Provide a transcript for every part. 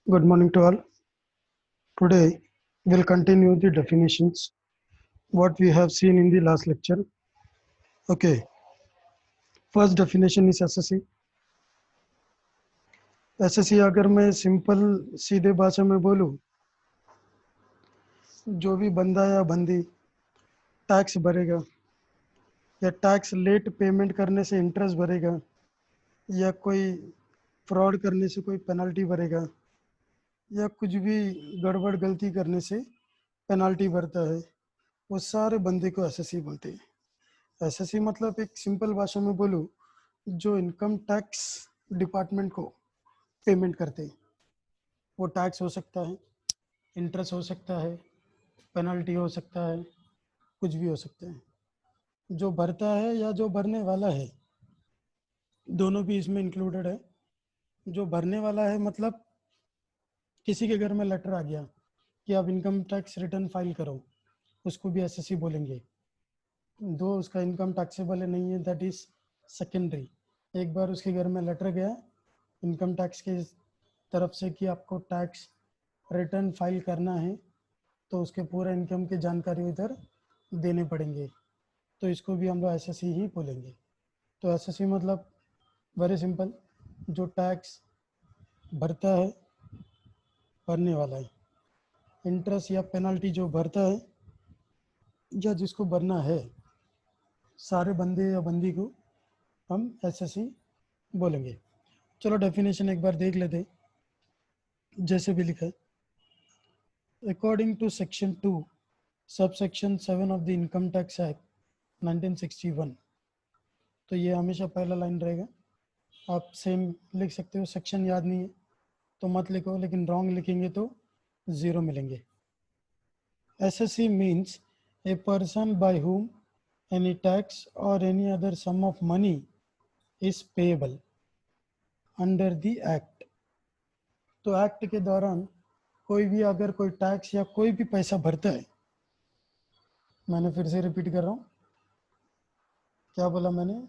Good morning to all. Today we'll continue the definitions what we have seen in the last lecture. Okay, first definition is SSE. SSE अगर मैं simple सीधे भाषा में बोलूं, जो भी बंदा या बंदी टैक्स भरेगा या टैक्स लेट पेमेंट करने से इंटरेस्ट भरेगा या कोई फ्रॉड करने से कोई पेनल्टी भरेगा या कुछ भी गड़बड़ गलती करने से पेनल्टी भरता है, वो सारे बंदे को एसएससी बोलते हैं। एसएससी मतलब एक सिंपल भाषा में बोलूं, जो इनकम टैक्स डिपार्टमेंट को पेमेंट करते हैं। वो टैक्स हो सकता है, इंटरेस्ट हो सकता है, पेनल्टी हो सकता है, कुछ भी हो सकता है। जो भरता है या जो भरने वाला है, दोनों भी इसमें इंक्लूडेड है। जो भरने वाला है मतलब किसी के घर में लेटर आ गया कि आप इनकम टैक्स रिटर्न फाइल करो, उसको भी एसएससी बोलेंगे। दो उसका इनकम टैक्सेबल है नहीं है, दैट इज सेकेंडरी। एक बार उसके घर में लेटर गया इनकम टैक्स के तरफ से कि आपको टैक्स रिटर्न फाइल करना है, तो उसके पूरे इनकम की जानकारी इधर देने पड़ेंगे, तो इसको भी हम लोग एसएससी ही बोलेंगे। तो एसएससी मतलब वेरी सिंपल, जो टैक्स भरता है, भरने वाला है। इंटरेस्ट या पेनल्टी जो भरता है या जिसको भरना है, सारे बंदे या बंदी को हम एसएससी बोलेंगे। चलो डेफिनेशन एक बार देख लेते, जैसे भी लिखा है, according to section 2 subsection 7 of the income tax act 1961। तो ये हमेशा पहला लाइन रहेगा। आप सेम लिख सकते हो, सेक्शन याद नहीं है तो मत लिखो, लेकिन रॉन्ग लिखेंगे तो 0 मिलेंगे। SSC means a person by whom any tax or any other sum of money is payable under the act। तो एक्ट के दौरान कोई भी अगर कोई टैक्स या कोई भी पैसा भरता है, मैंने फिर से रिपीट कर रहा हूँ, क्या बोला मैंने,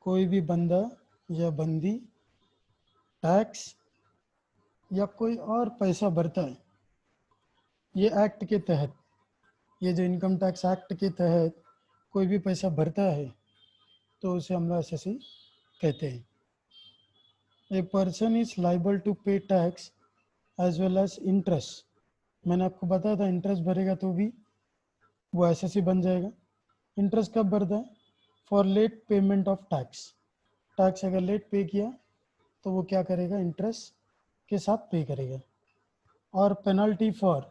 कोई भी बंदा या बंदी टैक्स या कोई और पैसा भरता है, ये एक्ट के तहत, ये जो इनकम टैक्स एक्ट के तहत कोई भी पैसा भरता है, तो उसे हम लोग एसएससी कहते हैं। A person is liable to pay tax as well as interest. मैंने आपको बताया था इंटरेस्ट भरेगा तो भी वो एसएससी बन जाएगा। इंटरेस्ट कब भरता है? For late payment of tax. Tax अगर लेट पे किया तो वो क्या करेगा, इंटरेस्ट के साथ पे करेगा। और पेनल्टी फॉर,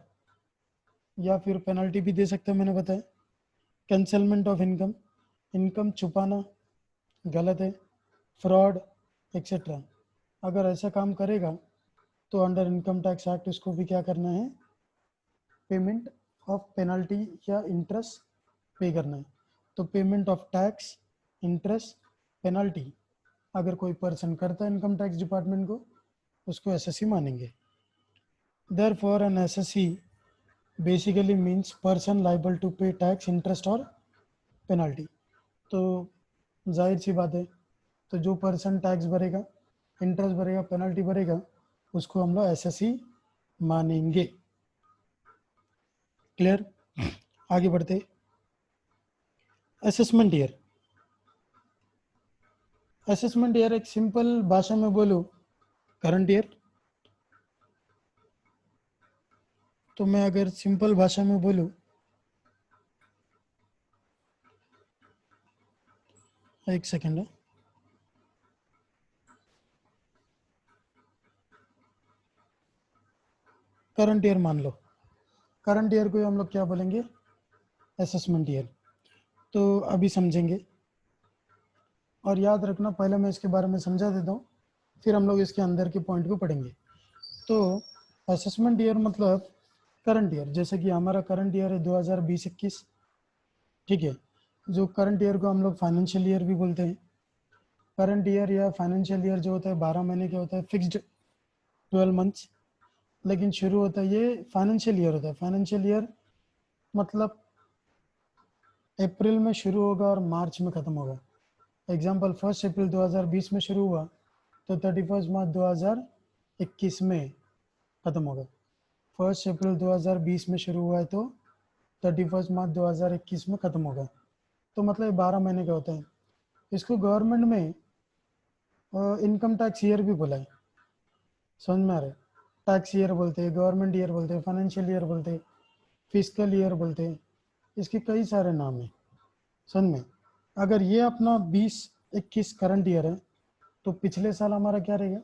या फिर पेनल्टी भी दे सकते हैं, मैंने बताया, कैंसलमेंट ऑफ इनकम, इनकम छुपाना गलत है, फ्रॉड एक्सेट्रा। अगर ऐसा काम करेगा तो अंडर इनकम टैक्स एक्ट उसको भी क्या करना है, पेमेंट ऑफ पेनल्टी या इंटरेस्ट पे करना है। तो payment of tax, interest, penalty अगर कोई पर्सन करता है इनकम टैक्स डिपार्टमेंट को, उसको एसएससी मानेंगे। Therefore an assessee basically means person liable to pay tax, interest और पेनल्टी। तो जाहिर सी बात है, तो जो पर्सन टैक्स भरेगा, इंटरेस्ट भरेगा, पेनल्टी भरेगा, उसको हम लोग एसएससी मानेंगे। क्लियर? आगे बढ़ते। Assessment year. असेसमेंट ईयर एक सिंपल भाषा में बोलूं, करंट ईयर। तो मैं अगर सिंपल भाषा में बोलूं, एक सेकेंड है, करंट ईयर मान लो। करंट ईयर को हम लोग क्या बोलेंगे, असेसमेंट ईयर। तो अभी समझेंगे, और याद रखना, पहले मैं इसके बारे में समझा देता हूँ, फिर हम लोग इसके अंदर के पॉइंट को पढ़ेंगे। तो असेसमेंट ईयर मतलब करंट ईयर, जैसे कि हमारा करंट ईयर है 2020-21, ठीक है। जो करंट ईयर को हम लोग फाइनेंशियल ईयर भी बोलते हैं। करंट ईयर या फाइनेंशियल ईयर जो होता है 12 महीने का होता है, फिक्स्ड 12 मंथ्स, लेकिन शुरू होता है, ये फाइनेंशियल ईयर होता है। फाइनेंशियल ईयर मतलब अप्रैल में शुरू होगा और मार्च में ख़त्म होगा। एग्जाम्पल 1 अप्रैल 2020 में शुरू हुआ तो 31 मार्च 2021 में ख़त्म होगा। 1 अप्रैल 2020 में शुरू हुआ है तो 31 मार्च 2021 में ख़त्म होगा। तो मतलब 12 महीने का होता है। इसको गवर्नमेंट में इनकम टैक्स ईयर भी बोला है। समझ में आ रहा है? टैक्स ईयर बोलते हैं, गवर्नमेंट ईयर बोलते हैं, फाइनेंशियल ईयर बोलते हैं, फिजिकल ईयर बोलते हैं, इसके कई सारे नाम हैं। समझ में? अगर ये अपना 20-21 करंट ईयर है तो पिछले साल हमारा क्या रहेगा?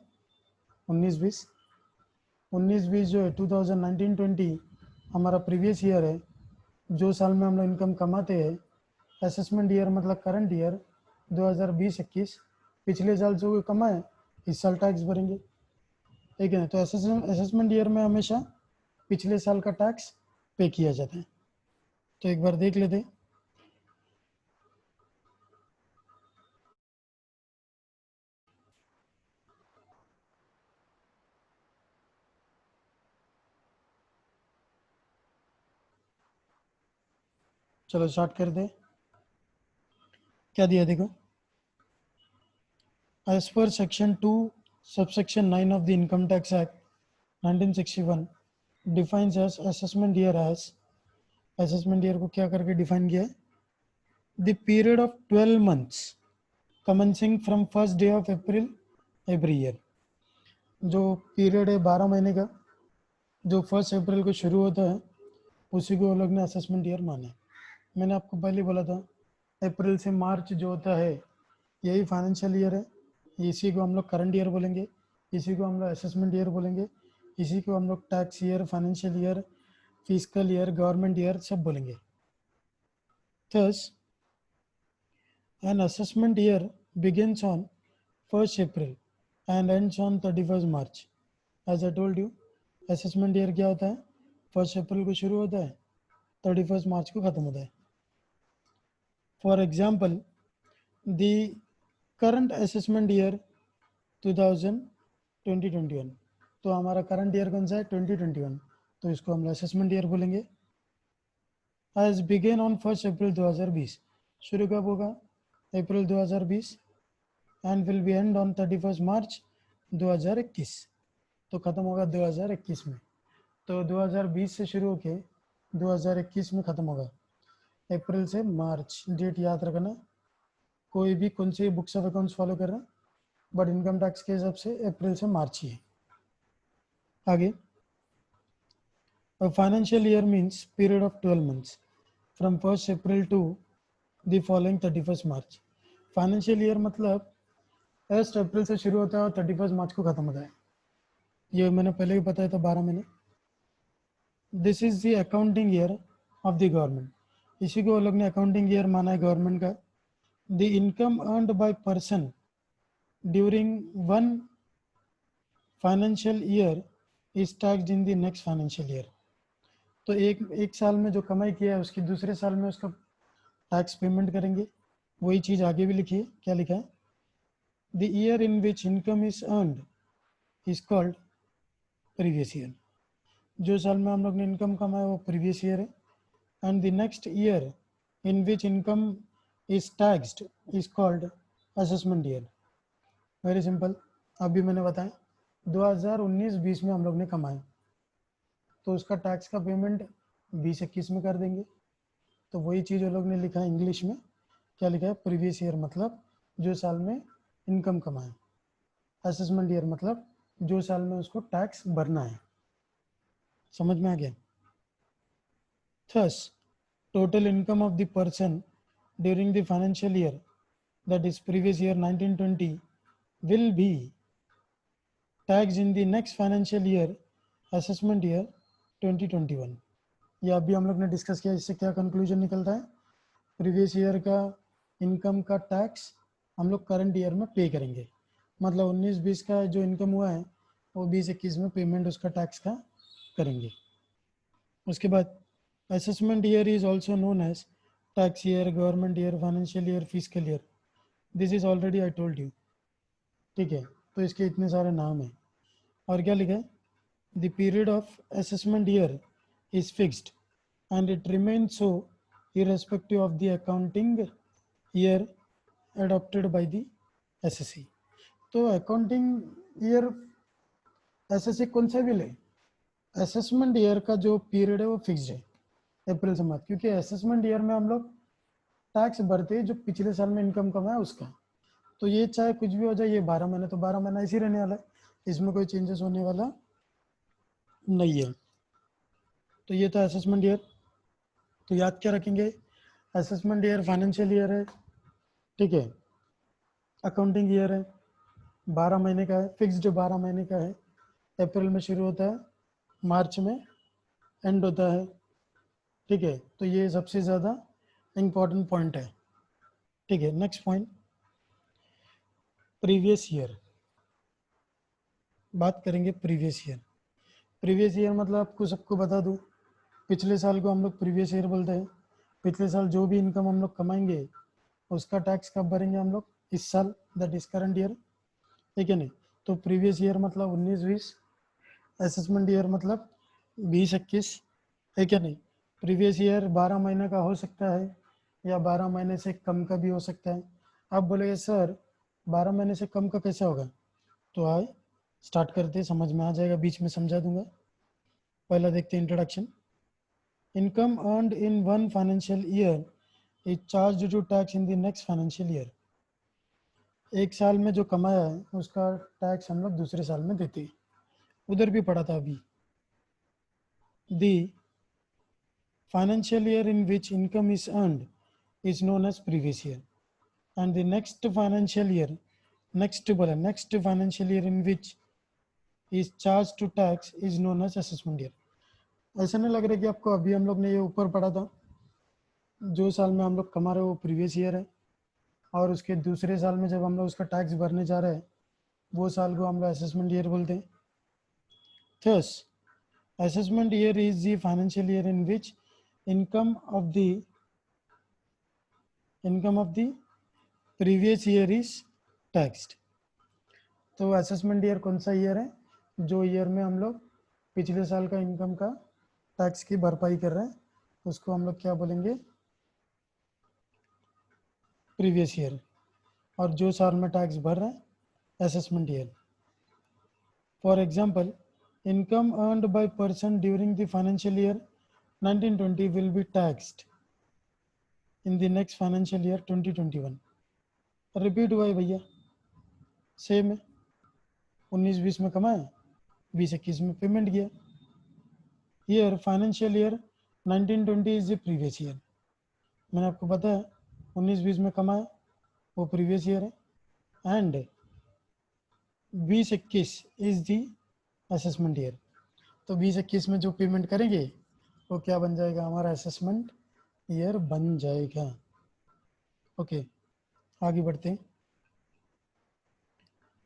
19-20। 19-20 जो है 2019-20 हमारा प्रीवियस ईयर है, जो साल में हम लोग इनकम कमाते हैं। असेसमेंट ईयर मतलब करंट ईयर 2020-21। पिछले साल जो भी कमाए इस साल टैक्स भरेंगे, ठीक है। तो असेसमेंट ईयर में हमेशा पिछले साल का टैक्स पे किया जाता है। तो एक बार देख लेते हैं। चलो स्टार्ट कर दे। क्या दिया देखो, as per section 2 subsection 9 of the income tax act 1961 defines as assessment year as, assessment year को क्या करके डिफाइन किया है? The period of 12 months commencing from first day of April every year. जो पीरियड है 12 महीने का, जो 1 अप्रैल को शुरू होता है, उसी को वो लोग ने असेसमेंट ईयर माना है। मैंने आपको पहले बोला था अप्रैल से मार्च जो होता है यही फाइनेंशियल ईयर है। इसी को हम लोग करंट ईयर बोलेंगे, इसी को हम लोग असेसमेंट ईयर बोलेंगे, इसी को हम लोग tax year, financial year, physical year, government year सब बोलेंगे। Thus an assessment year begins on 1st April and ends on 31st March. As I told you, assessment year क्या होता है? 1 अप्रैल को शुरू होता है, 31 मार्च को ख़त्म होता है। For example the current assessment year 2021, तो हमारा करंट ईयर कौन सा है? 2021, तो इसको हम असेसमेंट ईयर बोलेंगे। एज बिगेन ऑन 1 अप्रैल 2020, शुरू कब होगा? अप्रैल 2020 and will be and on 31 मार्च 2021, तो ख़त्म होगा 2021 में। तो 2020 से शुरू होके 2021 में ख़त्म होगा। अप्रैल से मार्च डेट याद रखना। कोई भी कौन सी बुक्स ऑफ अकाउंट्स फॉलो कर रहा है, बट इनकम टैक्स के हिसाब से अप्रैल से मार्च ही है। आगे, financial year means period of 12 months from 1 April to the following 31 March. Financial year मतलब 1 अप्रैल से शुरू होता है और 31 मार्च को ख़त्म होता है। ये मैंने पहले भी बताया था, 12 महीने। This is the accounting year of the government, इसी को लोग ने अकाउंटिंग ईयर माना है गवर्नमेंट का। The income earned by person during one financial year is taxed in the next financial year. तो एक साल में जो कमाई किया है उसकी दूसरे साल में उसका टैक्स पेमेंट करेंगे। वही चीज़ आगे भी लिखी है, क्या लिखा है? The year in which income is earned is called previous year. जो साल में हम लोग ने इनकम कमाया वो प्रीवियस ईयर है। And the next year in which income is taxed is called assessment year. Very simple, अभी मैंने बताया 2019-20 में हम लोग ने कमाया, तो उसका टैक्स का पेमेंट 20-21 में कर देंगे। तो वही चीज़ वो लोग ने लिखा है इंग्लिश में, क्या लिखा है? प्रीवियस ईयर मतलब जो साल में इनकम कमाए। असेसमेंट ईयर मतलब जो साल में उसको टैक्स भरना है। समझ में आ गया? Thus total income of the person during the financial year, that is previous year 1920, will be taxed in the next financial year, assessment year 2021। ये अभी हम लोग ने डिस्कस किया, इससे क्या कंक्लूजन निकलता है? प्रीवियस ईयर का इनकम का टैक्स हम लोग करंट ईयर में पे करेंगे, मतलब 19-20 का जो इनकम हुआ है वो 20-21 में पेमेंट उसका टैक्स का करेंगे। उसके बाद assessment year is also known as tax year, government year, financial year, physical year. This is already I told you, ठीक है। तो इसके इतने सारे नाम हैं। और क्या लिखा है? The period of assessment year is fixed and it remains so irrespective of the accounting year adopted by the SSC। तो अकाउंटिंग ईयर एसएससी कौन सा भी ले, असेसमेंट ईयर का जो पीरियड है वो फिक्स्ड है, अप्रैल से मार्च, क्योंकि असेसमेंट ईयर में हम लोग टैक्स भरते हैं जो पिछले साल में इनकम कमाया उसका। तो ये चाहे कुछ भी हो जाए, ये 12 महीने तो 12 महीना इसी रहने वाला है, इसमें कोई चेंजेस होने वाला नहीं है। तो ये था असेसमेंट ईयर। तो याद क्या रखेंगे, असेसमेंट ईयर फाइनेंशियल ईयर है, ठीक है, अकाउंटिंग ईयर है, 12 महीने का है, फिक्स्ड 12 महीने का है, अप्रैल में शुरू होता है, मार्च में एंड होता है, ठीक है। तो ये सबसे ज़्यादा इम्पॉर्टेंट पॉइंट है, ठीक है। नेक्स्ट पॉइंट, प्रीवियस ईयर, बात करेंगे प्रीवियस ईयर। प्रीवियस ईयर मतलब आपको सबको बता दूं, पिछले साल को हम लोग प्रीवियस ईयर बोलते हैं। पिछले साल जो भी इनकम हम लोग कमाएंगे उसका टैक्स कब भरेंगे हम लोग, इस साल, दैट इज करंट ईयर, ठीक है नहीं। तो प्रीवियस ईयर मतलब 19-20, असेसमेंट ईयर मतलब 20-21, है क्या नहीं। प्रीवियस ईयर 12 महीने का हो सकता है या 12 महीने से कम का भी हो सकता है। आप बोलेंगे सर 12 महीने से कम का कैसे होगा, तो आए स्टार्ट करते, समझ में आ जाएगा, बीच में समझा दूंगा। पहला देखते हैं introduction. Income earned in one financial year is charged to tax in the next financial year. एक साल में जो कमाया है उसका टैक्स हम लोग दूसरे साल में देते हैं, उधर भी पढ़ा था अभी। दी financial year in which income is earned is known as previous year, and the next financial year, next financial year in which is charged to tax is known as assessment year। ऐसा नहीं लग रहा कि आपको अभी हम लोग ने ये ऊपर पढ़ा था, जो साल में हम लोग कमा रहे हो वो प्रीवियस ईयर है, और उसके दूसरे साल में जब हम लोग उसका टैक्स भरने जा रहे हैं वो साल को हम लोग असेसमेंट ईयर बोलते हैं। Thus, assessment year is the financial year in which income of the previous year is taxed. तो असेसमेंट ईयर कौन सा ईयर है, जो ईयर में हम लोग पिछले साल का इनकम का टैक्स की भरपाई कर रहे हैं उसको हम लोग क्या बोलेंगे, प्रीवियस ईयर। और जो साल में टैक्स भर रहे हैं assessment year. For example, income earned by person during the financial year 1920 will be taxed in the next financial year 2021। Repeat हुआ है भैया, सेम है, 19-20 में कमाया, 20-21 में पेमेंट किया। Year financial year 1920 is the previous year. मैंने आपको बताया 19-20 में कमाया वो प्रीवियस ईयर है, and 20-21 is the assessment year. तो 20-21 में जो पेमेंट करेंगे वो क्या बन जाएगा, हमारा असेसमेंट ईयर बन जाएगा। ओके, आगे बढ़ते हैं।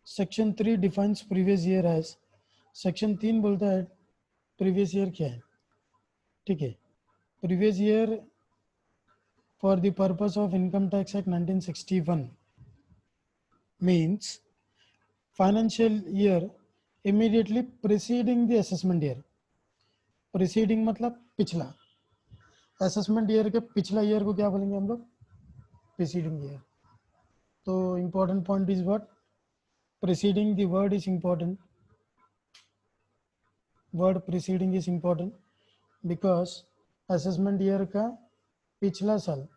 Section 3 defines previous year as, section 3 बोलता है प्रीवियस ईयर क्या है, ठीक है। Previous year for the purpose of income tax act 1961 means financial year immediately preceding the assessment year। preceding मतलब पिछला, असेसमेंट ईयर के पिछला ईयर को क्या बोलेंगे हम लोग, preceding ईयर। तो important point is what, preceding, the word is important, word preceding is important because assessment year का पिछला साल,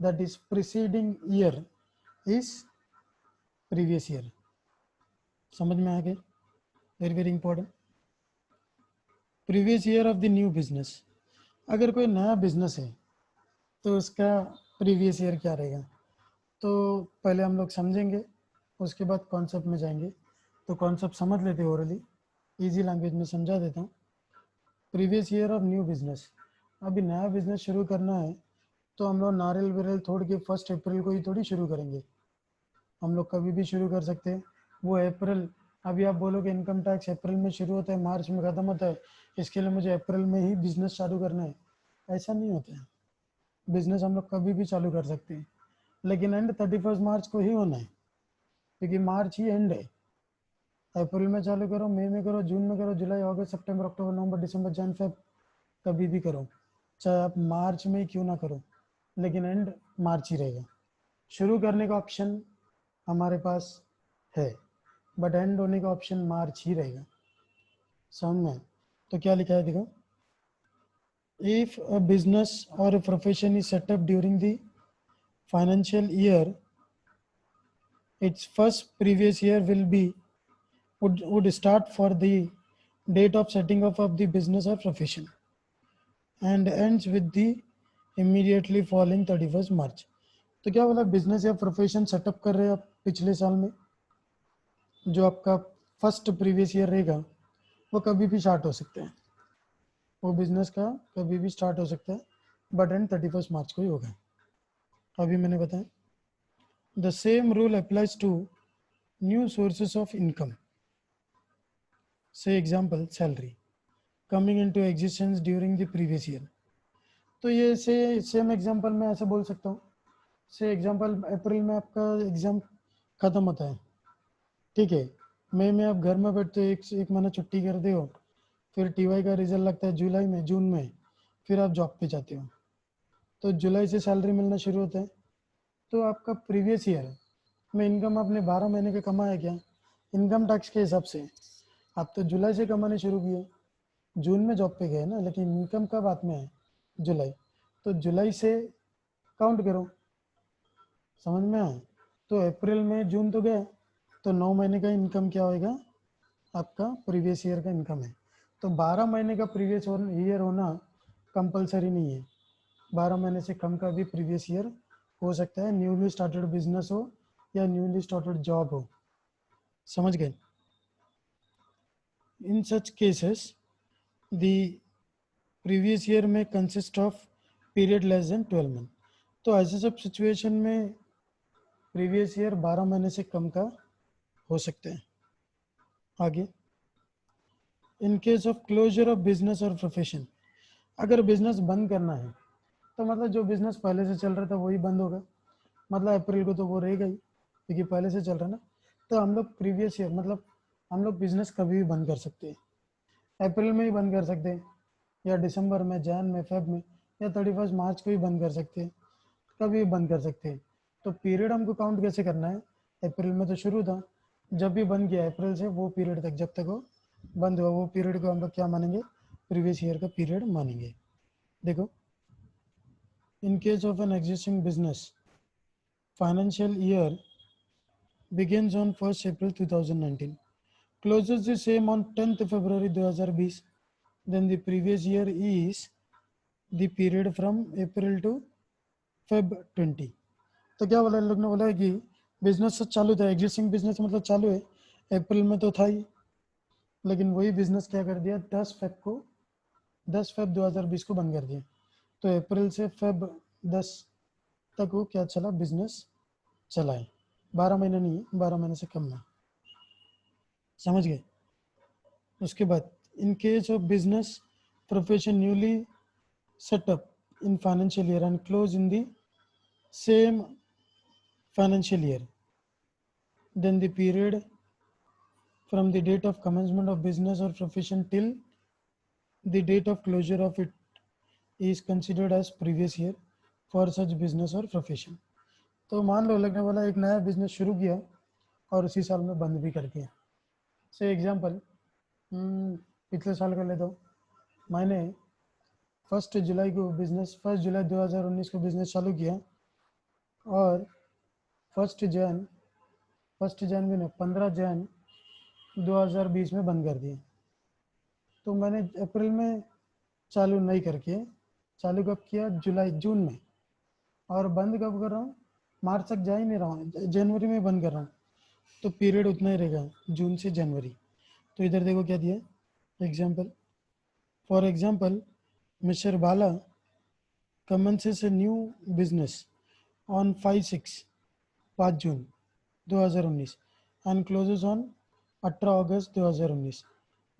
that is preceding year is previous year। समझ में आ गए, very very important. Previous year of the new business, अगर कोई नया business है तो उसका प्रीवियस ईयर क्या रहेगा, तो पहले हम लोग समझेंगे उसके बाद कॉन्सेप्ट में जाएंगे। तो कॉन्सेप्ट समझ लेते हैं ओरली, इजी लैंग्वेज में समझा देता हूँ। Previous year of new business, अभी नया बिजनेस शुरू करना है तो हम लोग नारियल विरल तोड़ के 1 अप्रैल को ही थोड़ी शुरू करेंगे, हम लोग कभी भी शुरू कर सकते हैं। वो अप्रैल, अभी आप बोलोगे इनकम टैक्स अप्रैल में शुरू होता है मार्च में ख़त्म होता है, इसके लिए मुझे अप्रैल में ही बिजनेस चालू करना है, ऐसा नहीं होता है। बिजनेस हम लोग कभी भी चालू कर सकते हैं, लेकिन एंड 31 मार्च को ही होना है, क्योंकि मार्च ही एंड है। अप्रैल में चालू करो, मई में करो, जून में करो, जुलाई अगस्त सितंबर अक्टूबर नवंबर दिसंबर जन फेब, कभी भी करो, चाहे आप मार्च में क्यों ना करो, लेकिन एंड मार्च ही रहेगा। शुरू करने का ऑप्शन हमारे पास है, बट एंड होने का ऑप्शन मार्च ही रहेगा। समझ में? तो क्या लिखा है देखो, इफ अ बिजनेस और a profession is setup during the financial year, its first previous year will be would start for the date of setting up of the business or profession and ends with the immediately following 31st मार्च। तो क्या बोला, business या profession setup कर रहे हैं आप पिछले साल में, जो आपका फर्स्ट प्रीवियस ईयर रहेगा वो कभी भी स्टार्ट हो सकते हैं, वो बिजनेस का कभी भी स्टार्ट हो सकता है, बट एंड 31st मार्च को ही होगा। अभी मैंने बताया the same rule applies to new sources of income, say example salary coming into existence during the previous year. तो ये सेम एग्जाम्पल मैं ऐसे बोल सकता हूँ, से एग्जाम्पल अप्रैल में आपका एग्ज़ाम ख़त्म होता है, ठीक है, मई में आप घर में बैठते हो, एक महीना छुट्टी कर दे हो, फिर टीवाई का रिजल्ट लगता है जुलाई में, जून में, फिर आप जॉब पे जाते हो, तो जुलाई से सैलरी मिलना शुरू होता है। तो आपका प्रीवियस ईयर में इनकम आपने 12 महीने का कमाया क्या, इनकम टैक्स के हिसाब से आप तो जुलाई से कमाने शुरू किए, जून में जॉब पे गए ना, लेकिन इनकम कब हाथ में है, जुलाई, तो जुलाई से काउंट करो, समझ में आए? तो अप्रैल में जून तो गया, तो 9 महीने का इनकम क्या होएगा, आपका प्रीवियस ईयर का इनकम है। तो 12 महीने का प्रीवियस ईयर होना कंपलसरी नहीं है, 12 महीने से कम का भी प्रीवियस ईयर हो सकता है, न्यूली स्टार्टेड बिजनेस हो या न्यूली स्टार्टेड जॉब हो, समझ गए? In such cases the previous year may consist of period less than 12 month. तो ऐसे सब सिचुएशन में प्रीवियस ईयर 12 महीने से कम का हो सकते हैं। आगे, in case of closure of business और प्रोफेशन, अगर बिजनेस बंद करना है तो मतलब जो बिजनेस पहले से चल रहा था वही बंद होगा, मतलब अप्रैल को तो वो रहेगा ही क्योंकि पहले से चल रहा है ना। तो हम लोग प्रीवियस ईयर मतलब हम लोग बिजनेस कभी भी बंद कर सकते हैं, अप्रैल में ही बंद कर सकते हैं, या दिसंबर में, जैन में, फेब में, या 31 मार्च को ही बंद कर सकते हैं, कभी भी बंद कर सकते हैं। तो पीरियड हमको काउंट कैसे करना है, अप्रैल में तो शुरू था, जब भी बंद किया अप्रैल से वो पीरियड तक, जब तक वो बंद हुआ वो पीरियड को हम लोग क्या मानेंगे, प्रीवियस ईयर का पीरियड मानेंगे। देखो, इन case of an existing business financial year begins on 1st April 2019, closes the same on 10th February 2020, then the previous year is the period from April to Feb 20। तो क्या बोला इन लोग ने, बोला है कि बिजनेस चालू था, एग्जिस्टिंग बिजनेस मतलब चालू है, अप्रैल में तो था ही, लेकिन वही बिजनेस क्या कर दिया, 10 फेब 2020 को बंद कर दिया। तो अप्रैल से फेब 10 तक वो क्या चला, बिजनेस चला है, 12 महीने नहीं है, 12 महीने से कम है, समझ गए? उसके बाद, इन case of business profession newly setup in financial year and close in the same financial year, then the period from the date of commencement of business or profession till the date of closure of it is considered as previous year for such business or profession। तो मान लो लगने वाला एक नया business शुरू किया और उसी साल में बंद भी कर दिया। से एग्जांपल पिछले साल का ले दो, मैंने 1 जुलाई को बिजनेस 1 जुलाई 2019 को बिजनेस चालू किया और 1 जैन भी नहीं, 15 जैन 2020 में बंद कर दिया। तो मैंने अप्रैल में चालू नहीं करके चालू कब किया, जून में, और बंद कब कर रहा हूँ, मार्च तक जा ही नहीं रहा हूँ, जनवरी में बंद कर रहा हूँ, तो पीरियड उतना ही रहेगा, जून से जनवरी। तो इधर देखो क्या दिया, example, for example mister Bala commences a new business on 5 June 2019 and closes on 18 August 2019,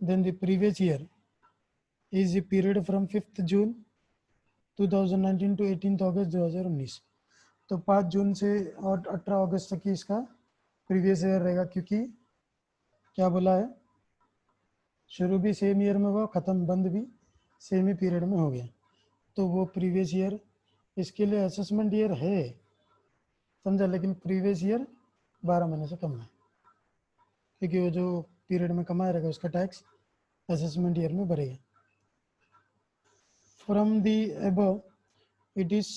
then the previous year is the period from 5th June 2019 to 18th अगस्त 2019। तो 5 जून से और 18 अगस्त तक की इसका प्रीवियस ईयर रहेगा, क्योंकि क्या बोला है, शुरू भी सेम ईयर में हुआ, ख़त्म बंद भी सेम ही पीरियड में हो गया, तो वो प्रीवियस ईयर इसके लिए असेसमेंट ईयर है, समझा, लेकिन प्रीवियस ईयर 12 महीने से कम है, क्योंकि वो जो पीरियड में कमाया रहेगा उसका टैक्स असेसमेंट ईयर में भरेगा। From the above it is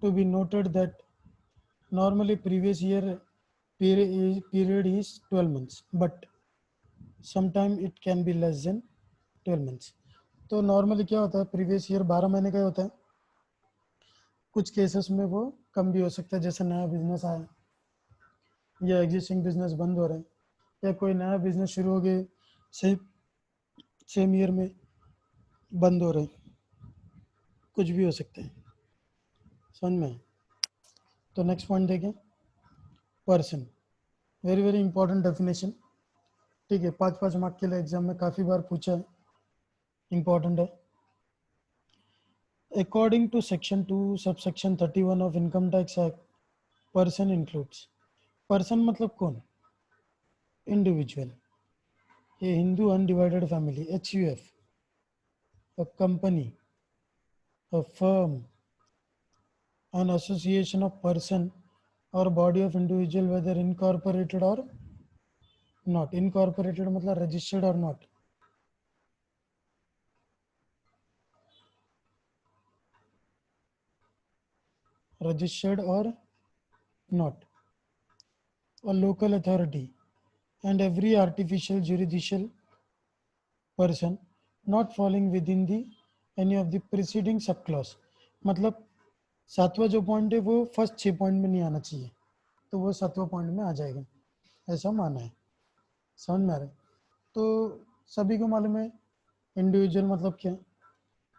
to be noted that normally previous year period is 12 months, but sometime it can be less than 12 months. तो नॉर्मली क्या होता है, प्रीवियस ईयर 12 महीने का ही होता है, कुछ केसेस में वो कम भी हो सकता है, जैसे नया बिजनेस आया या एग्जिस्टिंग बिजनेस बंद हो रहा है या कोई नया बिजनेस शुरू हो गए सेम ईयर में बंद हो रहे हैं, कुछ भी हो सकता है। समझ में? तो नेक्स्ट पॉइंट देखें, person, very very important definition. ठीक है, 5 मार्क के लिए एग्जाम में काफ़ी बार पूछा है, इंपॉर्टेंट है। According to section 2 subsection 31 of income tax act, person includes, person मतलब कौन? Individual, a Hindu undivided family HUF, a company, a firm, an association of person or body of individual whether incorporated or not. Incorporated मतलब registered or not. Registered or not. A local authority and every artificial judicial person not falling within the any of the preceding subclause. मतलब 7वां जो point है वो first 6 point में नहीं आना चाहिए, तो वो 7वां पॉइंट में आ जाएगा, ऐसा माना है। समझ में आ रहा है? तो सभी को मालूम है इंडिविजुअल मतलब क्या,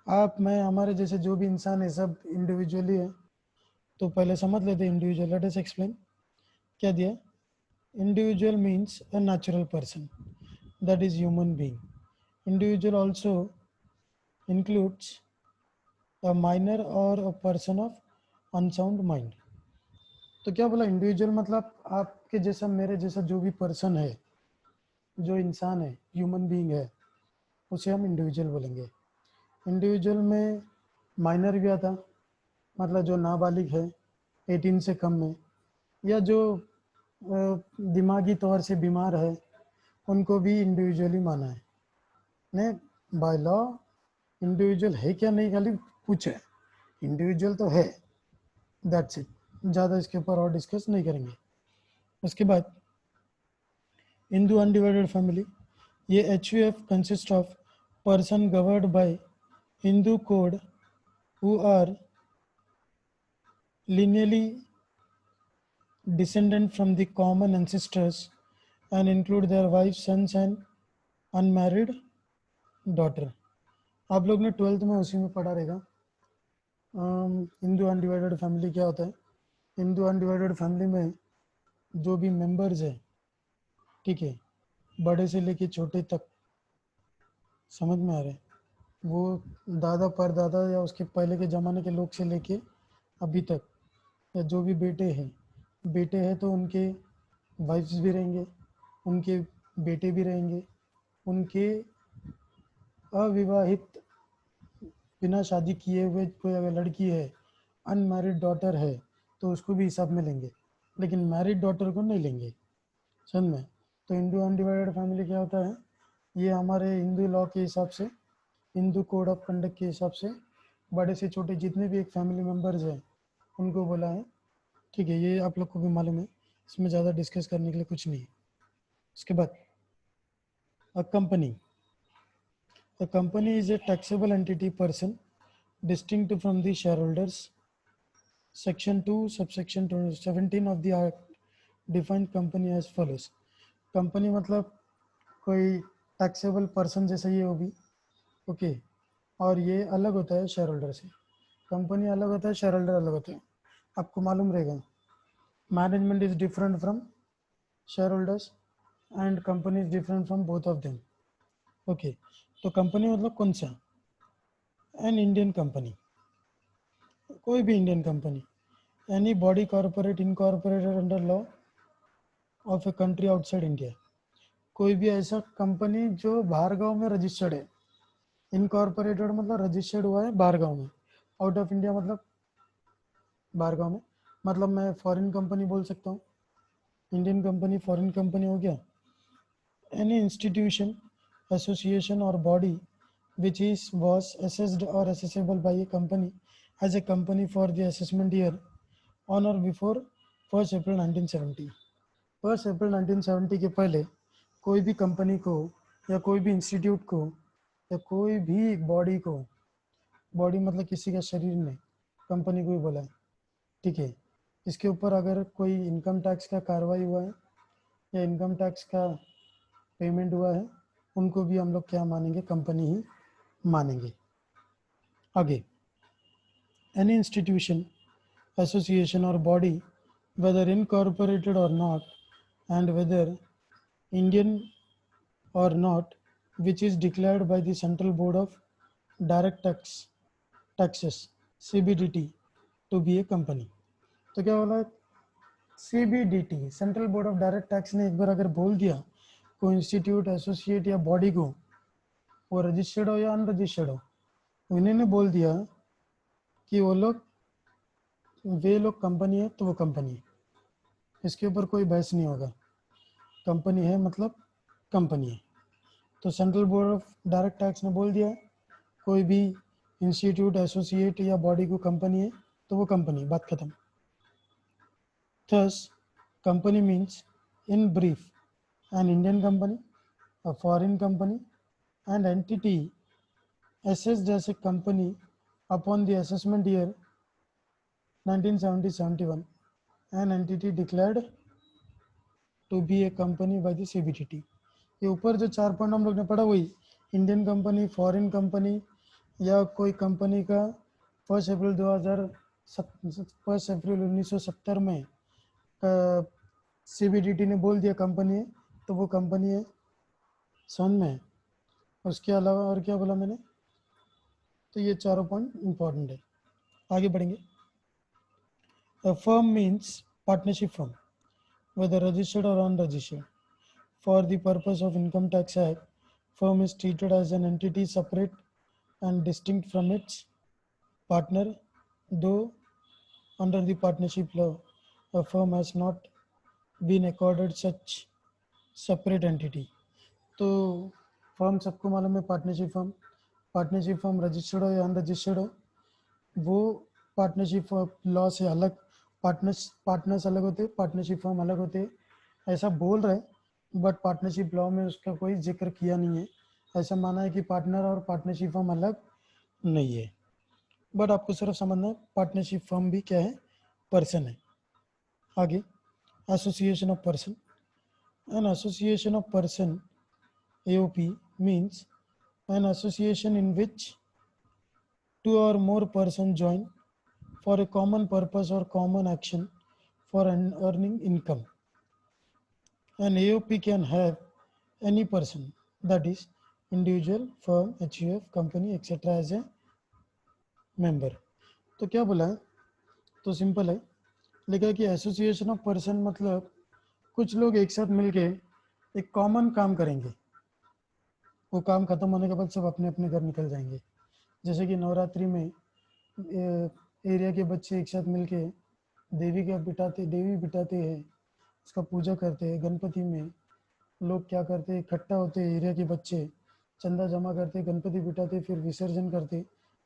आप मैं हमारे जैसे जो भी इंसान है सब इंडिविजुअली है। तो पहले समझ लेते हैं इंडिविजुअल, लेट अस एक्सप्लेन। क्या दिया? Individual means a natural person, that is human being. Individual also includes a minor और a person of unsound mind. तो क्या बोला? इंडिविजुअल मतलब आपके जैसा मेरे जैसा जो भी पर्सन है, जो इंसान है, ह्यूमन बीइंग है, उसे हम इंडिविजुअल बोलेंगे। इंडिविजुअल में माइनर भी आता, मतलब जो नाबालिग है 18 से कम में, या जो दिमागी तौर से बीमार है, उनको भी इंडिविजुअली माना है। ने बाय लॉ इंडिविजुअल है क्या नहीं खाली पूछे, इंडिविजुअल तो है, दैट्स इट। ज़्यादा इसके ऊपर और डिस्कस नहीं करेंगे। उसके बाद हिंदू अनडिवाइडेड फैमिली, ये HUF consist of person governed by Hindu code who are lineally descendant from the common ancestors and include their wives, sons and unmarried daughter. आप लोग ने 12th में उसी में पढ़ा रहेगा। हिंदू अनडिवाइडेड फैमिली क्या होता है? हिंदू अनडिवाइडेड फैमिली में जो भी मेंबर्स है, ठीक है, बड़े से लेके छोटे तक, समझ में आ रहा है, वो दादा परदादा या उसके पहले के ज़माने के लोग से लेके अभी तक, या जो भी बेटे हैं तो उनके वाइफ्स भी रहेंगे, उनके बेटे भी रहेंगे, उनके अविवाहित बिना शादी किए हुए कोई अगर लड़की है, अनमैरिड डॉटर है, तो उसको भी हिसाब में लेंगे, लेकिन मैरिड डॉटर को नहीं लेंगे। समझ में? तो हिंदू अनडिवाइडेड फैमिली क्या होता है? ये हमारे हिंदू लॉ के हिसाब से, हिंदू कोड ऑफ कंडक्ट के हिसाब से बड़े से छोटे जितने भी एक फैमिली मेम्बर्स हैं उनको बोला है। ठीक है, ये आप लोग को भी मालूम है, इसमें ज़्यादा डिस्कस करने के लिए कुछ नहीं है। उसके बाद a company is a taxable entity person distinct from the shareholders. Section 2 subsection 17 of the act define company as follows. Company मतलब कोई टैक्सेबल पर्सन जैसा ये होगी, ओके, और ये अलग होता है शेयर होल्डर से। कंपनी अलग होता है, शेयर होल्डर अलग होता है, आपको मालूम रहेगा। Management is different from share holders and company is different from both of them, okay. तो कंपनी मतलब कौन सा? एन इंडियन कंपनी, कोई भी Indian company, any body corporate incorporated under law of a country outside India, कोई भी ऐसा company जो बाहर गांव में रजिस्टर्ड है। इनकॉर्पोरेटेड मतलब रजिस्टर्ड हुआ है बाहर गांव में, आउट ऑफ इंडिया मतलब बाहर गांव में, मतलब मैं फॉरेन कंपनी बोल सकता हूँ, इंडियन कंपनी फॉरेन कंपनी हो गया। Any institution association or body which was assessed or assessable by a company as a company for the assessment year on or before 1st April 1970. 1st April 1970 के पहले कोई भी company को या कोई भी इंस्टीट्यूट को या कोई भी बॉडी को, बॉडी मतलब किसी का शरीर नहीं, कंपनी को ही बोला है, ठीक है, इसके ऊपर अगर कोई इनकम टैक्स का कार्रवाई हुआ है या इनकम टैक्स का पेमेंट हुआ है, उनको भी हम लोग क्या मानेंगे, कंपनी ही मानेंगे। आगे, any institution, association or body whether incorporated or not and whether Indian or not which is declared by the Central Board of Direct Taxes CBDT to be a company। तो क्या बोला, CBDT central board of direct tax ने एक बार अगर बोल दिया कोई institute, associate या बॉडी को, वो रजिस्टर्ड हो या अनरजिस्टर्ड हो, उन्होंने बोल दिया कि वे लोग कंपनी है तो वो कंपनी है, इसके ऊपर कोई बहस नहीं होगा, कंपनी है मतलब कंपनी है। तो central board of direct tax ने बोल दिया कोई भी इंस्टीट्यूट, एसोसिएट या बॉडी को कंपनी है तो वो कंपनी, बात खत्म। Thus, company means in brief an Indian company, a foreign company, and entity assessed as a company upon the assessment year 1970-71, an entity declared to be a company by the CBDT। ये ऊपर जो 4 point हम लोग ने पढ़ा वही, Indian company, foreign company या कोई कंपनी का 1 अप्रैल 1970 में CBDT ने बोल दिया कंपनी है तो वो कंपनी है, समझ में। उसके अलावा और क्या बोला मैंने, तो ये चारों पॉइंट इंपॉर्टेंट है। आगे बढ़ेंगे। A firm means partnership firm, whether registered or unregistered. For the purpose of Income Tax Act, firm is treated as an entity separate and distinct from its partner, though under the partnership law, a firm has not been accorded such separate entity। तो firm सबको मालूम है, partnership firm registered हो या unregistered हो, वो partnership law से अलग, पार्टनर्स अलग होते, पार्टनरशिप फर्म अलग होते, ऐसा बोल रहे, बट पार्टनरशिप लॉ में उसका कोई जिक्र किया नहीं है। ऐसा माना है कि पार्टनर और पार्टनरशिप फर्म अलग नहीं है, बट आपको सिर्फ समझना है पार्टनरशिप फर्म भी क्या है, पर्सन है। आगे, association of person. An association of person AOP means an association in which 2 or more persons join for a common purpose or common action for earning income। An AOP can have any person, that is individual, firm, HUF, company, etc. as a member। तो क्या बोला है, तो simple है, लिखा है कि association of person मतलब कुछ लोग एक साथ मिलके एक कॉमन काम करेंगे, वो काम खत्म होने के बाद सब अपने अपने घर निकल जाएंगे। जैसे कि नवरात्रि में एरिया के बच्चे एक साथ मिलके देवी बिठाते हैं, उसका पूजा करते हैं। गणपति में लोग क्या करते हैं, इकट्ठा होते हैं, एरिया के बच्चे चंदा जमा करते, गणपति बिठाते, फिर विसर्जन करते,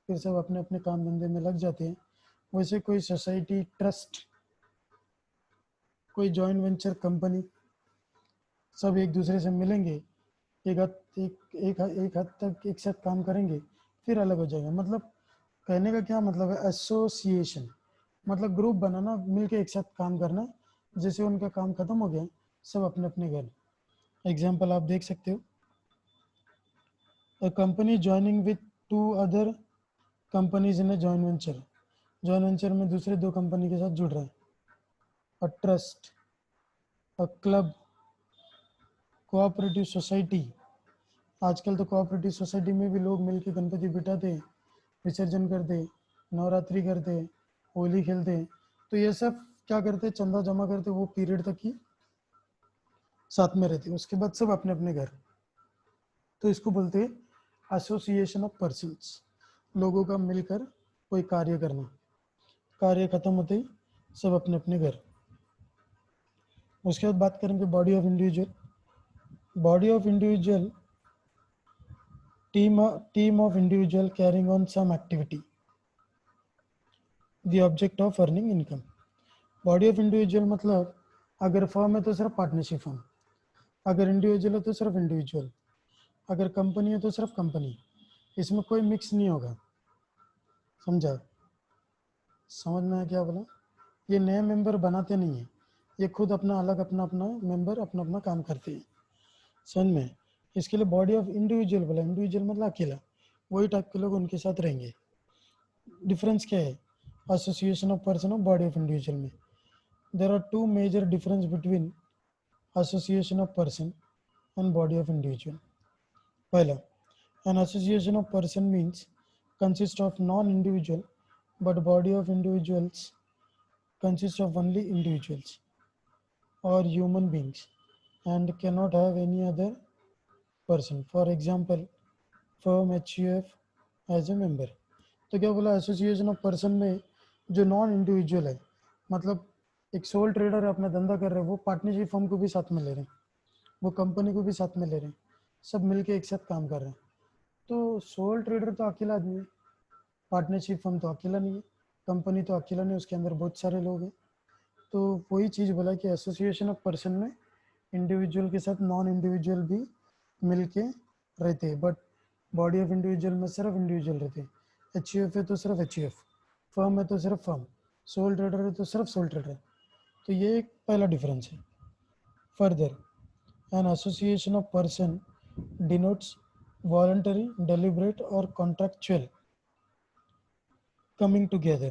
फिर सब अपने अपने काम धंधे में लग जाते हैं। वैसे कोई सोसाइटी, ट्रस्ट, कोई जॉइंट वेंचर कंपनी, सब एक दूसरे से मिलेंगे, एक हद तक एक साथ काम करेंगे, फिर अलग हो जाएंगे। मतलब कहने का क्या मतलब है, एसोसिएशन मतलब ग्रुप बनाना, मिलके एक साथ काम करना। जैसे उनका काम खत्म हो गया, सब अपने अपने घर। एग्जाम्पल आप देख सकते हो, a company joining with 2 other companies in a joint venture. Joint venture में दूसरे 2 कंपनी के साथ जुड़ रहा है। A trust, a club, cooperative society. आजकल तो कोऑपरेटिव सोसाइटी में भी लोग मिलके गणपति बिठाते, विसर्जन करते, नवरात्रि करते, होली खेलते। तो ये सब क्या करते, चंदा जमा करते, वो पीरियड तक ही साथ में रहते, उसके बाद सब अपने अपने घर। तो इसको बोलते हैं एसोसिएशन ऑफ पर्सन्स, लोगों का मिलकर कोई कार्य करना, कार्य खत्म होते ही सब अपने अपने घर। उसके बाद बात करेंगे body of individual. Body of individual team of individual carrying on some activity, the object of earning income. Body of individual मतलब अगर फर्म है तो सिर्फ पार्टनरशिप फर्म, अगर इंडिविजुअल है तो सिर्फ इंडिविजुअल, अगर कंपनी है तो सिर्फ कंपनी, इसमें कोई मिक्स नहीं होगा। समझा? समझ में आया क्या बोला? ये नए मेंबर बनाते नहीं है, ये खुद अपना अलग अपना अपना मेंबर अपना अपना काम करते हैं। समझ में? इसके लिए बॉडी ऑफ इंडिविजुअल बोला, इंडिविजुअल मतलब अकेला, वही टाइप के लोग उनके साथ रहेंगे। डिफरेंस क्या है एसोसिएशन ऑफ पर्सन और बॉडी ऑफ इंडिविजुअल में? There are two major difference between association of person and body of individual. पहला, an association of person means consist of non-individual, but body of individuals consist of only individuals or human beings and cannot have any other person. For example, firm HUF as a member. तो क्या बोला? Association of person में जो non individual है, मतलब एक soul trader है, अपना धंधा कर रहे हैं, वो पार्टनरशिप फर्म को भी साथ में ले रहे हैं, वो कंपनी को भी साथ में ले रहे हैं, सब मिलके एक साथ काम कर रहे हैं। तो सोल ट्रेडर तो अकेला आदमी है, पार्टनरशिप फर्म तो अकेला नहीं है, कंपनी तो अकेला नहीं, उसके अंदर बहुत सारे लोग हैं। तो वही चीज़ बोला कि एसोसिएशन ऑफ पर्सन में इंडिविजुअल के साथ नॉन इंडिविजुअल भी मिलके रहते हैं, बट बॉडी ऑफ इंडिविजुअल में सिर्फ इंडिविजुअल रहते हैं। HUF है तो सिर्फ HUF, फर्म है तो सिर्फ फर्म, सोल ट्रेडर है तो सिर्फ सोल ट्रेडर। तो ये एक पहला डिफरेंस है। Further, an association of person denotes voluntary, deliberate or contractual coming together.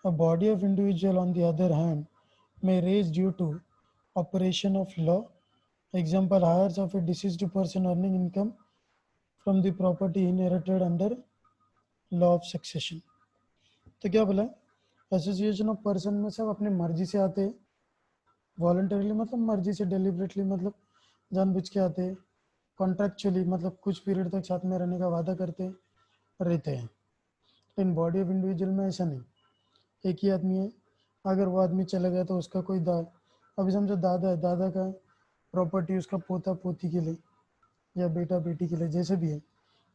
A body of individual on the other hand may raise due to operation of law, example heirs of a deceased person earning income from the property inherited under law of succession. तो क्या बोला? Association of person में सब अपने मर्जी से आते हैं, वॉलंटरीली मतलब मर्जी से, डेलिबरेटली मतलब जानबूझ के आते हैं, कॉन्ट्रैक्चुअली मतलब कुछ पीरियड तक साथ में रहने का वादा करते रहते हैं। इन बॉडी ऑफ इंडिविजुअल में ऐसा नहीं, एक ही आदमी है, अगर वो आदमी चला गया तो उसका कोई अभी समझो दादा है, दादा का प्रॉपर्टी उसका पोता पोती के लिए या बेटा बेटी के लिए, जैसे भी है,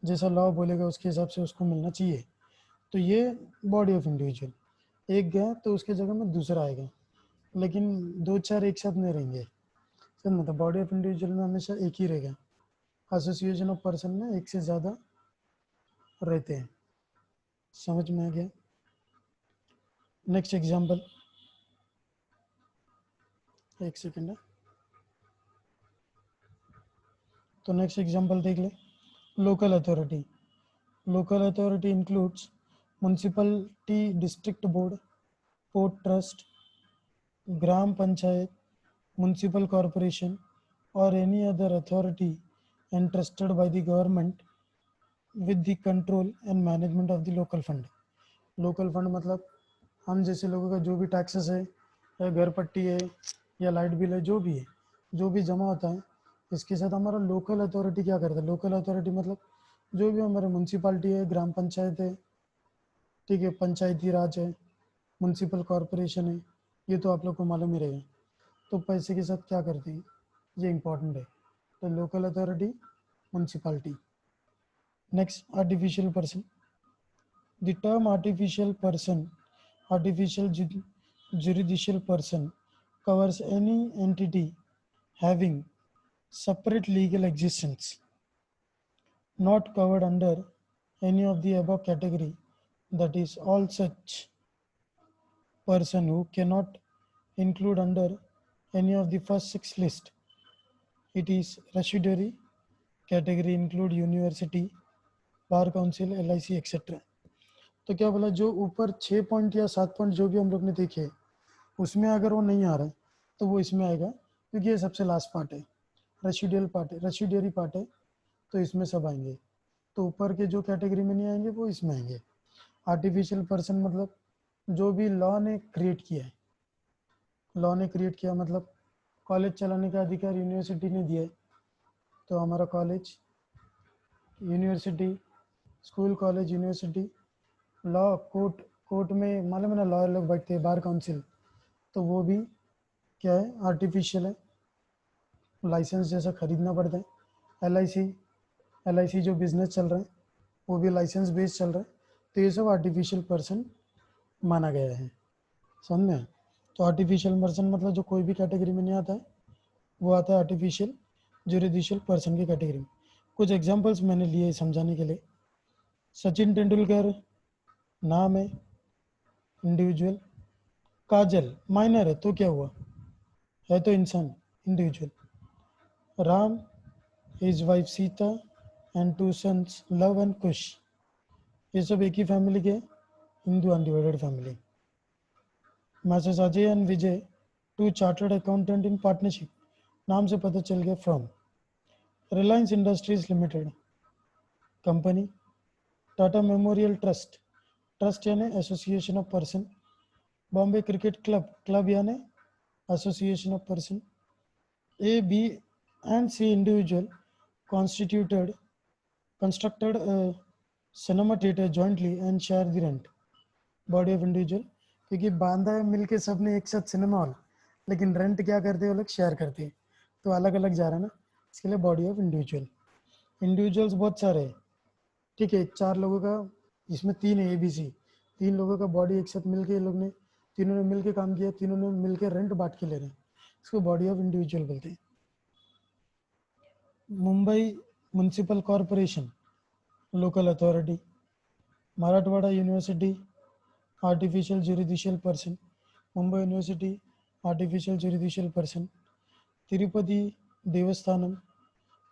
जैसा लॉ बोलेगा उसके हिसाब से उसको मिलना चाहिए। तो ये बॉडी ऑफ इंडिविजुअल, एक गया तो उसके जगह में दूसरा आएगा, लेकिन दो चार एक साथ नहीं रहेंगे। समझ मतलब बॉडी ऑफ इंडिविजुअल में हमेशा एक ही रहेगा, एसोसिएशन ऑफ पर्सन में एक से ज़्यादा रहते हैं। समझ में आ गया? नेक्स्ट एग्जांपल, एक सेकेंड है, तो नेक्स्ट एग्जांपल देख ले। Local authority, local authority includes municipality, district board, port trust, ग्राम पंचायत, म्यूनसिपल कॉरपोरेशन और any other authority entrusted by the government with the control and management of the local fund. Local fund मतलब हम जैसे लोगों का जो भी टैक्सेस है या घर पट्टी है या लाइट बिल है, जो भी है, जो भी जमा होता है, इसके साथ हमारा लोकल अथॉरिटी क्या करता है? लोकल अथॉरिटी मतलब जो भी हमारे म्यूनसिपालिटी है, ग्राम पंचायत है, ठीक है, पंचायती राज है, म्यूनसिपल कॉरपोरेशन है, ये तो आप लोग को मालूम ही रहेगा। तो पैसे के साथ क्या करते हैं, ये इंपॉर्टेंट है। तो local authority, municipality. Next, artificial person. The term artificial person, artificial juridical person covers any entity having separate legal existence not covered under any of the above category, that is all such person who cannot include under any of the first six list. It is residuary category include university, bar council, LIC etcetera. तो क्या बोला, जो ऊपर 6 point या 7 point जो भी हम लोग ने देखे, उसमें अगर वो नहीं आ रहा है तो वो इसमें आएगा, क्योंकि ये सबसे लास्ट पार्ट है, रेसिडुअल पार्ट है, रेसिडुअरी पार्ट है, तो इसमें सब आएंगे। तो ऊपर के जो कैटेगरी में नहीं आएंगे वो इसमें आएंगे। आर्टिफिशियल पर्सन मतलब जो भी लॉ ने क्रिएट किया है, लॉ ने क्रिएट किया मतलब कॉलेज चलाने का अधिकार यूनिवर्सिटी ने दिया है, तो हमारा college, university, school, college, university, law, court में मालूम है ना, लॉयर लोग बैठते हैं, बार काउंसिल, तो वो भी क्या है, आर्टिफिशियल है, लाइसेंस जैसा खरीदना पड़ता है। LIC, LIC जो बिजनेस चल रहा है वो भी लाइसेंस बेस्ड चल रहा है, तो ये सब आर्टिफिशियल पर्सन माना गया है। समझ में? तो आर्टिफिशियल पर्सन मतलब जो कोई भी कैटेगरी में नहीं आता है, वो आता है आर्टिफिशियल जुरिडिशियल पर्सन की कैटेगरी में। कुछ एग्जांपल्स मैंने लिए समझाने के लिए। सचिन तेंदुलकर नाम है, इंडिविजुअल। काजल माइनर है तो क्या हुआ, है तो इंसान, individual. Ram, his wife Sita and 2 sons Luv and Kush, ये सब एक ही फैमिली के, Hindu undivided family. Messrs Ajay and Vijay, 2 chartered accountant in partnership, नाम से पता चल गया from. Reliance industries limited company. Tata memorial trust, trust यानी association of person. Bombay cricket club, club यानी association of person. A, B and C individual constituted constructed a cinema theater jointly and share the rent. Body of individual, क्योंकि बांधा है मिलके सबने एक साथ cinema hall, लेकिन रेंट क्या करते हैं वो लोग शेयर करते हैं, तो अलग अलग जा रहा है ना, इसके लिए बॉडी ऑफ इंडिविजुअल। इंडिविजुअल्स बहुत सारे हैं, ठीक है, 4 लोगों का, इसमें 3 है ABC, 3 लोगों का बॉडी एक साथ मिलके, ये लोग ने तीनों ने मिलके काम किया, तीनों ने मिलके रेंट बांट के ले रहे हैं, इसको बॉडी ऑफ इंडिविजुअल बोलते हैं। Mumbai municipal corporation, local authority. Marathwada university, artificial juridical person. Mumbai university, artificial juridical person. Tirupati Devasthanam,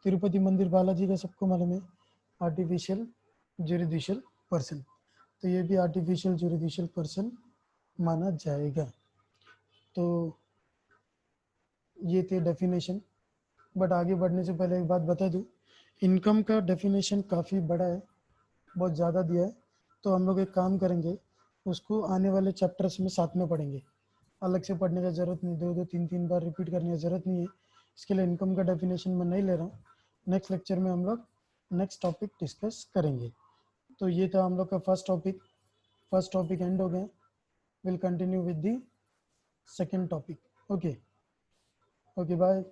Tirupati मंदिर बालाजी का सबको मालूम है, आर्टिफिशियल जुरिडिशियल पर्सन, तो ये भी आर्टिफिशियल जुरिडिशियल पर्सन माना जाएगा। तो ये थे डेफिनेशन। बट आगे बढ़ने से पहले एक बात बता दूँ, इनकम का डेफिनेशन काफ़ी बड़ा है, बहुत ज़्यादा दिया है, तो हम लोग एक काम करेंगे, उसको आने वाले चैप्टर्स में साथ में पढ़ेंगे, अलग से पढ़ने का ज़रूरत नहीं, 2-2 3-3 बार रिपीट करने की ज़रूरत नहीं है। इसके लिए इनकम का डेफिनेशन मैं नहीं ले रहा हूँ, नेक्स्ट लेक्चर में हम लोग नेक्स्ट टॉपिक डिस्कस करेंगे। तो ये था हम लोग का फर्स्ट टॉपिक एंड हो गया। Will continue with the second topic. Okay, bye.